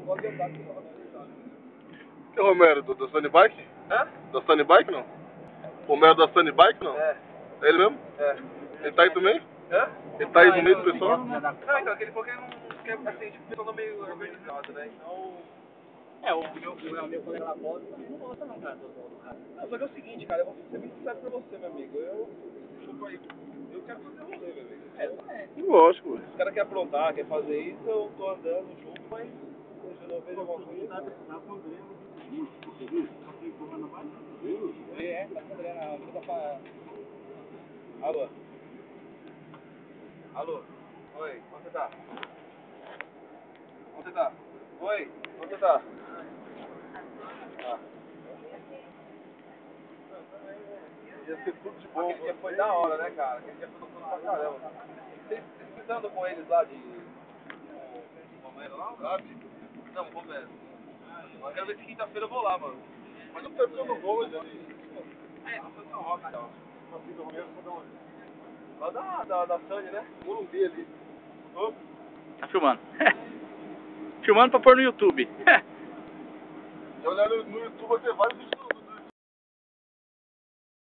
gosto de andar com o carro. E o Romero, da Sunny Bike? Hã? Da Sunny Bike não? O Romero da Sunny Bike não? É. É ele mesmo? É. Ele tá aí também? Hã? Ele tá aí no meio do pessoal? Não, então, ele falou que ele não quer, assim, tipo, o pessoal não meio organizado, né? Então... O meu colega lá fora também não gosta não, cara, do cara. Não, só que é o seguinte, cara, eu vou ser bem sincero pra você, meu amigo. Desculpa aí, eu quero fazer rolê, meu amigo. Lógico. Os caras querem aprontar, querem fazer isso, eu tô andando junto, mas eu não vejo alguma coisa. Tá podendo tá podendo. Alô? Alô? Oi, onde você tá? Onde você tá? Oi, onde você tá? Ah. Ia ser tudo de bom. Aquele dia foi da hora, né, cara? Aquele dia foi gostoso pra caramba. Vocês andam com eles lá de... Romero lá? Sabe? Não, Romero. Eu quero ver se quinta-feira eu vou lá, mano. Mas não sei porque eu não vou hoje. É, não foi tão rock, então. Lá da Sunny, né? Morumbi ali. Tá filmando. Filmando pra pôr no YouTube. Se olhar no YouTube, vai ter vários vídeos